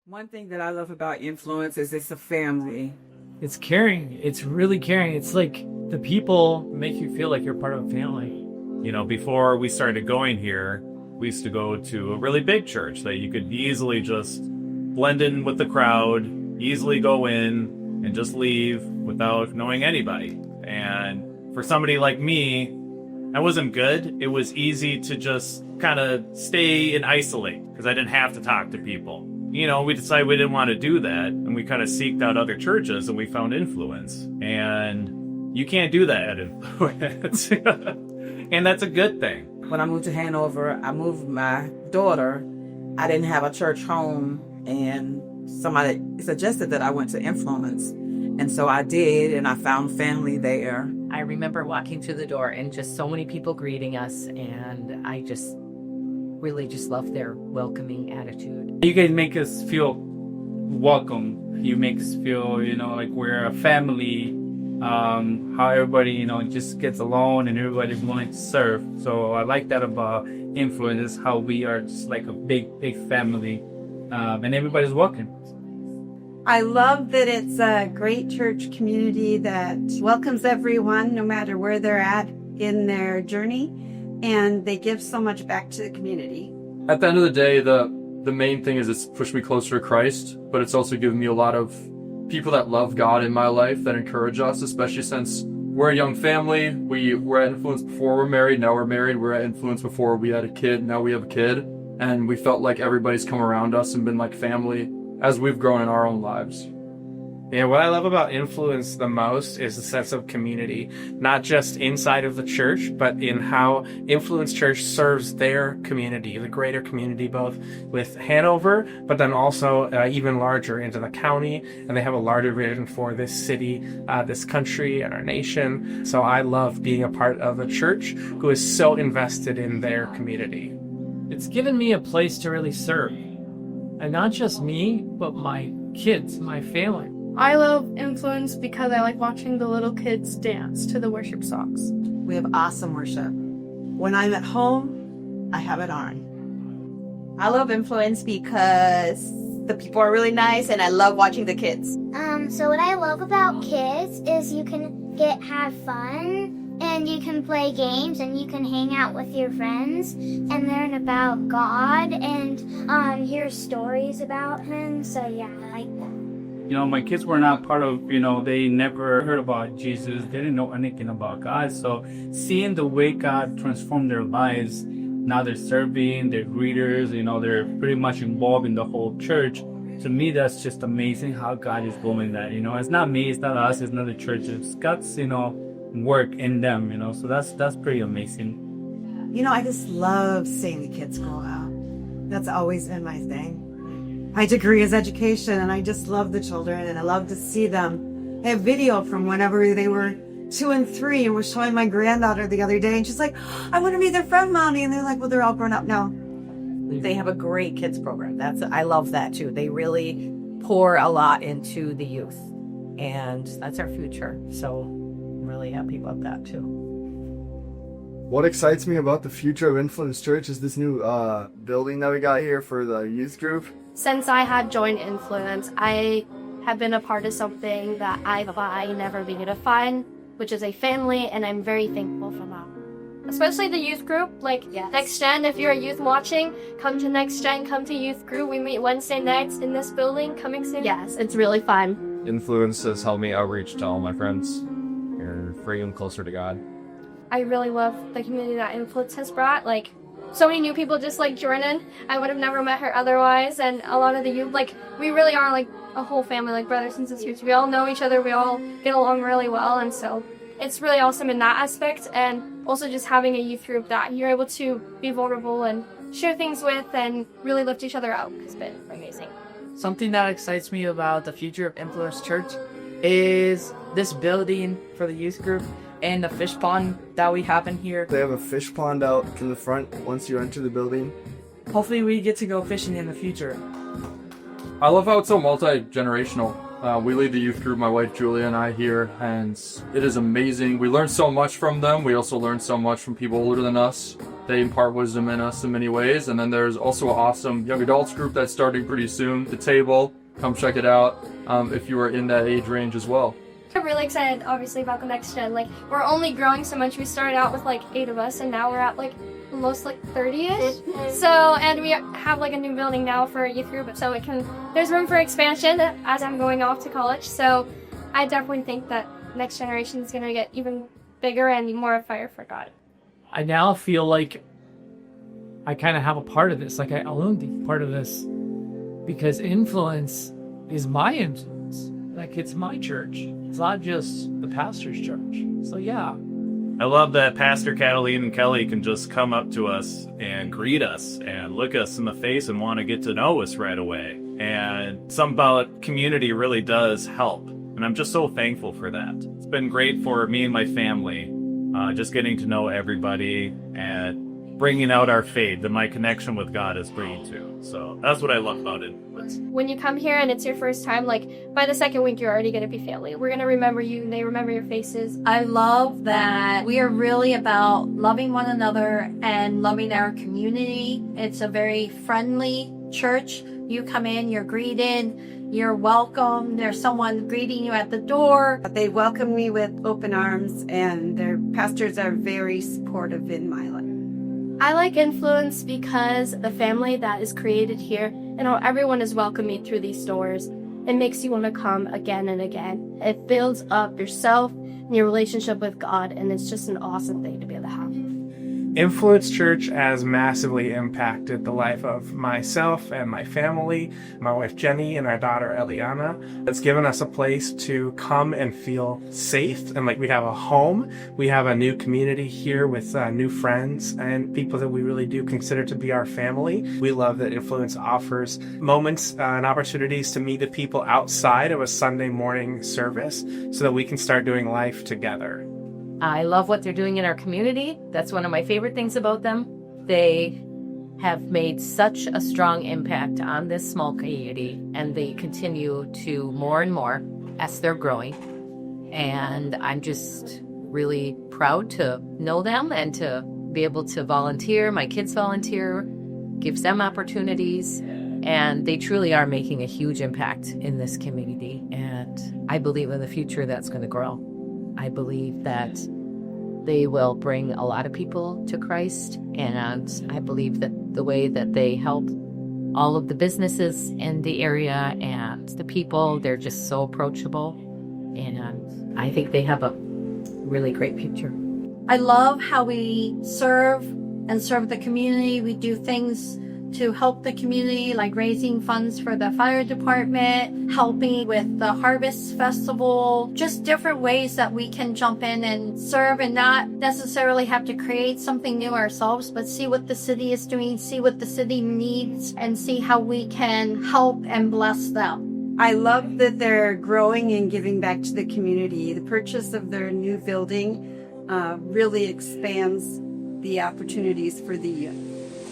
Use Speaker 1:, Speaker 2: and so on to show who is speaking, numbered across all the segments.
Speaker 1: One thing that I love about Influence is it's a family.
Speaker 2: It's caring. It's really caring. It's like the people make you feel like you're part of a family.
Speaker 3: You know, before we started going here, we used to go to a really big church that you could easily just blend in with the crowd, easily go in and just leave without knowing anybody. And for somebody like me, that wasn't good. It was easy to just kind of stay and isolate because I didn't have to talk to people. You know, we decided we didn't want to do that, and we kind of seeked out other churches, and we found Influence. And you can't do that at Influence. And that's a good thing.
Speaker 1: When I moved to Hanover, I moved my daughter. I didn't have a church home, and somebody suggested that I went to Influence. And so I did, and I found family there.
Speaker 4: I remember walking through the door and just so many people greeting us, and I just really just love their welcoming attitude.
Speaker 2: You guys make us feel welcome. You make us feel, like we're a family. How everybody, just gets along and everybody's willing to serve. So I like that about Influence, how we are just like a big, big family, and everybody's welcome.
Speaker 5: I love that it's a great church community that welcomes everyone no matter where they're at in their journey, and they give so much back to the community.
Speaker 6: At the end of the day, the main thing is it's pushed me closer to Christ, but it's also given me a lot of people that love God in my life that encourage us, especially since we're a young family. We were at Influence before we're married, now we're married. We're at Influence before we had a kid, now we have a kid. And we felt like everybody's come around us and been like family as we've grown in our own lives.
Speaker 7: Yeah, what I love about Influence the most is the sense of community, not just inside of the church, but in how Influence Church serves their community, the greater community, both with Hanover, but then also even larger into the county. And they have a larger vision for this city, this country, and our nation. So I love being a part of a church who is so invested in their community.
Speaker 2: It's given me a place to really serve. And not just me, but my kids, my family.
Speaker 8: I love Influence because I like watching the little kids dance to the worship songs.
Speaker 5: We have awesome worship. When I'm at home, I have it on.
Speaker 9: I love Influence because the people are really nice, and I love watching the kids.
Speaker 10: So what I love about kids is you can have fun, and you can play games, and you can hang out with your friends and learn about God and hear stories about Him. So yeah, I like that.
Speaker 2: My kids were not part of, they never heard about Jesus. They didn't know anything about God. So seeing the way God transformed their lives, now they're serving, they're greeters, they're pretty much involved in the whole church. To me, that's just amazing how God is doing that. It's not me, it's not us, it's not the church. It's God's, work in them, so that's pretty amazing.
Speaker 5: I just love seeing the kids grow up. That's always been my thing. My degree is education, and I just love the children, and I love to see them. I have video from whenever they were 2 and 3, and was showing my granddaughter the other day, and she's like, I want to be their friend, Mommy. And they're like, well, they're all grown up now.
Speaker 4: They have a great kids program. I love that too. They really pour a lot into the youth, and that's our future. So I'm really happy about that too.
Speaker 11: What excites me about the future of Influence Church is this new building that we got here for the youth group.
Speaker 8: Since I had joined Influence, I have been a part of something that I thought I'd never be able to find, which is a family, and I'm very thankful for that. Especially the youth group, Next Gen. If you're a youth watching, come to Next Gen, come to youth group. We meet Wednesday nights in this building, coming soon. Yes, it's really fun.
Speaker 12: Influence has helped me outreach to all my friends and bring them closer to God.
Speaker 8: I really love the community that Influence has brought. So many new people just like Jordan. I would have never met her otherwise. And a lot of the youth, we really are a whole family, brothers and sisters. We all know each other. We all get along really well. And so it's really awesome in that aspect. And also just having a youth group that you're able to be vulnerable and share things with and really lift each other up has been amazing.
Speaker 2: Something that excites me about the future of Influence Church is this building for the youth group and the fish pond that we have in here.
Speaker 11: They have a fish pond out in the front once you enter the building.
Speaker 2: Hopefully we get to go fishing in the future.
Speaker 6: I love how it's so multi-generational. We lead the youth group, my wife Julia and I here, and it is amazing. We learn so much from them. We also learn so much from people older than us. They impart wisdom in us in many ways. And then there's also an awesome young adults group that's starting pretty soon. The Table, come check it out if you are in that age range as well.
Speaker 8: I'm really excited, obviously, about the next gen. Like, we're only growing so much. We started out with like 8 of us, and now we're at like almost like 30ish. So, and we have like a new building now for a youth group, so there's room for expansion as I'm going off to college. So, I definitely think that next generation is going to get even bigger and more of fire for God.
Speaker 13: I now feel like I kind of have a part of this, like I own the part of this, because influence is my influence. Like, it's my church. It's not just the pastor's church. So yeah.
Speaker 3: I love that Pastor Catalina and Kelly can just come up to us and greet us and look us in the face and want to get to know us right away. And something about community really does help. And I'm just so thankful for that. It's been great for me and my family, just getting to know everybody and bringing out our faith. And my connection with God is great too. So that's what I love about it.
Speaker 8: When you come here and it's your first time, like, by the second week, you're already going to be family. We're going to remember you, and they remember your faces.
Speaker 4: I love that we are really about loving one another and loving our community. It's a very friendly church. You come in, you're greeted, you're welcome. There's someone greeting you at the door.
Speaker 5: They welcome me with open arms, and their pastors are very supportive in my life.
Speaker 8: I like Influence because the family that is created here and how everyone is welcoming through these doors, it makes you want to come again and again. It builds up yourself and your relationship with God, and it's just an awesome thing to be able to have.
Speaker 7: Influence Church has massively impacted the life of myself and my family, my wife Jenny and our daughter Eliana. It's given us a place to come and feel safe, and like we have a home. We have a new community here with new friends and people that we really do consider to be our family. We love that Influence offers moments and opportunities to meet the people outside of a Sunday morning service so that we can start doing life together.
Speaker 4: I love what they're doing in our community. That's one of my favorite things about them. They have made such a strong impact on this small community, and they continue to more and more as they're growing. And I'm just really proud to know them and to be able to volunteer. My kids volunteer, gives them opportunities, and they truly are making a huge impact in this community. And I believe in the future that's going to grow. I believe that they will bring a lot of people to Christ, and I believe that the way that they help all of the businesses in the area and the people, they're just so approachable, and I think they have a really great future. I love how we serve the community. We do things to help the community, like raising funds for the fire department, helping with the Harvest Festival, just different ways that we can jump in and serve and not necessarily have to create something new ourselves, but see what the city is doing, see what the city needs, and see how we can help and bless them.
Speaker 5: I love that they're growing and giving back to the community. The purchase of their new building really expands the opportunities for the youth.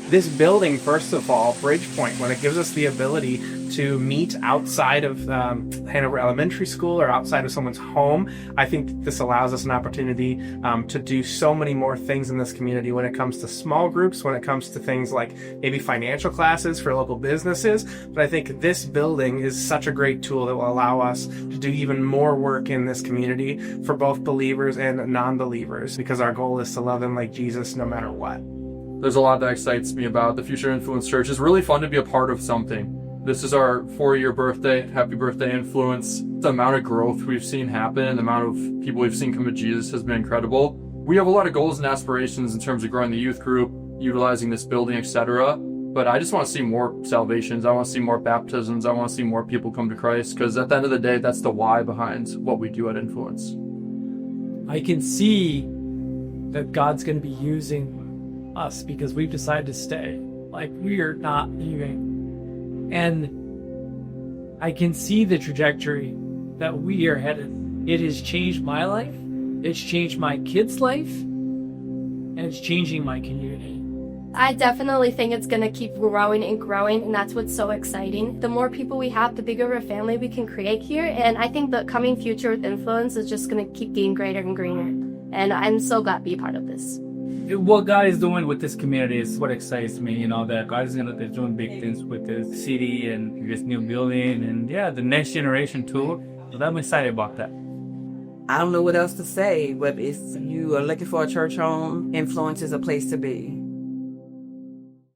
Speaker 7: This building, first of all, Bridgepoint, when it gives us the ability to meet outside of Hanover Elementary School or outside of someone's home, I think this allows us an opportunity to do so many more things in this community when it comes to small groups, when it comes to things like maybe financial classes for local businesses. But I think this building is such a great tool that will allow us to do even more work in this community for both believers and non-believers, because our goal is to love them like Jesus no matter what.
Speaker 6: There's a lot that excites me about the Future Influence Church. It's really fun to be a part of something. This is our 4-year birthday. Happy birthday, Influence. The amount of growth we've seen happen, the amount of people we've seen come to Jesus has been incredible. We have a lot of goals and aspirations in terms of growing the youth group, utilizing this building, etc. But I just want to see more salvations. I want to see more baptisms. I want to see more people come to Christ, because at the end of the day, that's the why behind what we do at Influence.
Speaker 13: I can see that God's going to be using us because we've decided to stay. Like, we are not leaving. And I can see the trajectory that we are headed. It has changed my life. It's changed my kids' life. And it's changing my community.
Speaker 8: I definitely think it's going to keep growing and growing, and that's what's so exciting. The more people we have, the bigger of a family we can create here, and I think the coming future with Influence is just going to keep getting greater and greener. And I'm so glad to be part of this.
Speaker 2: what God is doing with this community is what excites me. You know, that God is they're doing big things with this city and this new building, and yeah, the next generation too. So I'm excited about that.
Speaker 1: I don't know what else to say, but if you are looking for a church home, Influence is a place to be.